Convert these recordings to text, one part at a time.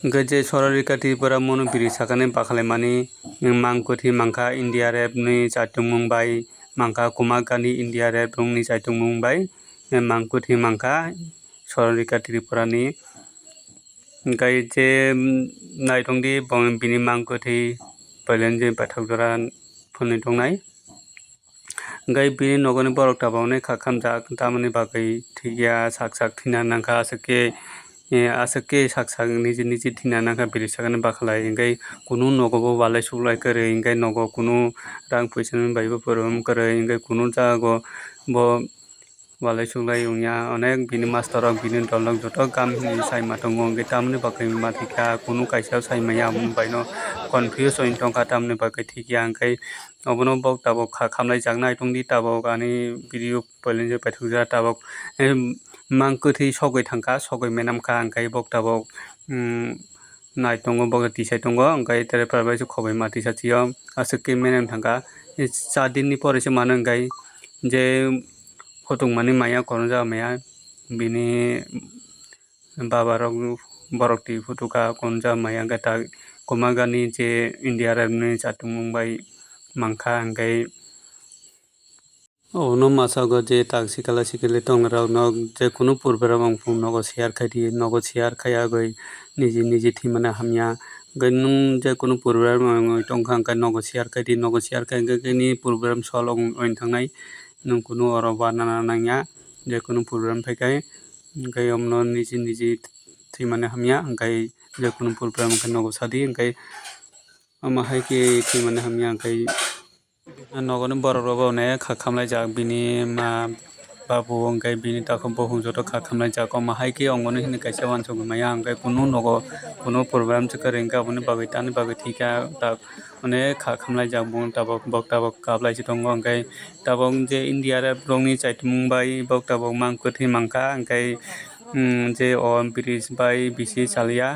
Gaje sororikati para monopiri sakane pakhalemani mangkuthi mangkha India rap ni chatung mumbai mangkha kumakani India rap rungni chatung mumbai mangkuthi mangkha sororikati parani gaje naitongdi bini mangkuthi palenje pathokjora phunni tongnai gai bini nogoni borok tabone khamjak tamoni bagai thikya sak thina nangkha asake sak niji thina nangkha bini sakane bakhalai engai kunu nogobo walai suklai kwrwi engai nogo kunu rang puisa ni bai bo phorom kwrwi engai kunu jago bo walai suklai wngya onek bini master rok bini dol rok joto gam ni saima tongo engai tamoni bagai mathikha kunu kaisa saimaya bai no confuse oi tongkha tamoni bagai thikya engai obono bok tabok khamlaijak naitongdi tabok ani video palenje paithakjak tabok mangkuthi sogui thangkha sogui menamkha engai bok tabok naitongo bok tisai tongo engai tere bai khobai ma tisa chio aswk menam thangkha 4 din ni pore se mano engai je photongmani maya koronjak maya bini baba rok borok tui photoka konjak maya engai ta komagani je India rap ni chatung mumbai mangkha engai obono masago je tak sikala sikali tongnai rok nog je kunu program wngfung nogo share khaidi nogo share khaya goi niji thimani hamya engai nung je kunu program wngwi tongkha engai nogo share khai di ni program sol oi thangnai nung kunu oro banana nangya je kunu program phaikhai engai omono niji thimani hamya engai je kunu program wngkha nogo sadi engai omo haikhe thimani hamya engai nogoni borok rok bo onek khamlaijak bini ma babu engai bini tako buphang joto khamlaijak omo haikhe ongoni hwnwi kaisa uansukgui maya engai kunu nogo kunu program kwrwi engai aboni bagwi tamni bagwi thikya tak onek khamlaijak bok tabok kaplaisi tongo engai tabok je India rap rokni chaitung mumbai bok tabok mangkuthi mangkha engai je o bridge bai bisi chalia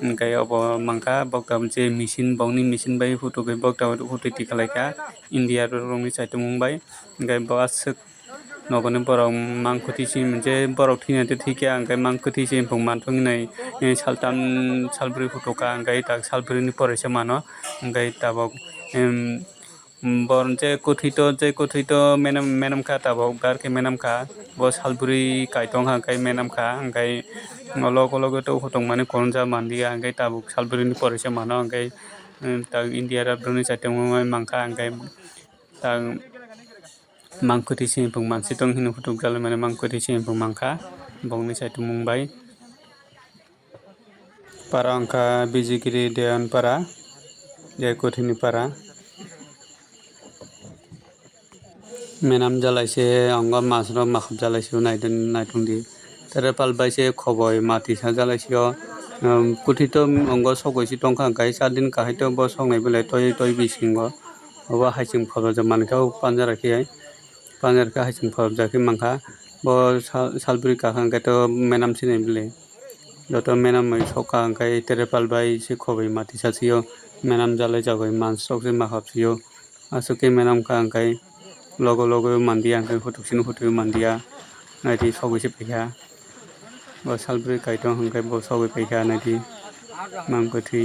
engai obo mangkha bok tabok je machine bokni machine bai photo bok tabok photo tikalaikha India rokni chaitung mumbai engai bo aswk nogoni borok mangkuthi je borok thinaite thikya engai mangkuthi chikon manthogo hinui saltam salbrui photoka engai tak salbrui ni pore se mano engai tabok je kuthui to menamkha tabok barkhe menamkha bo salbrui kai tongkha engai menamkha engai logo to photongmani koronjak manliya engai tabuk salbrui ni pore se mano engai tak India rap rokni chaitung mumbai mangkha engai tak mangkuthi chikon manchitong hinui photokjak mani mangkuthi chikon mangkha bongni chaitung mumbai para wngkha bijigiri dewan para je kuthui ni para menam jalaise ongo mas rok makhab jalaisio naitongdi tere palbaise khoboi matisa jalaisio kuthui to ongo sogoisi tongkha enkai 4 din kahai to bo songnai belai toi bisingo obo haising phorojak mankha o panjara khe haising phorojak khe mangkha bo salbrui kaham enkai to menam sinai bwli joto menamoi soka enkai tere palbai se khoboi matisa chio menam jalaijagoi mans rok se makhab chio aswkhe menamkha enkai logo mandiya enkai photo chini photo mandiya naiti sogui se paikha bo salbrui kaitong enkai bo sogui paikha naiti mangkuthi।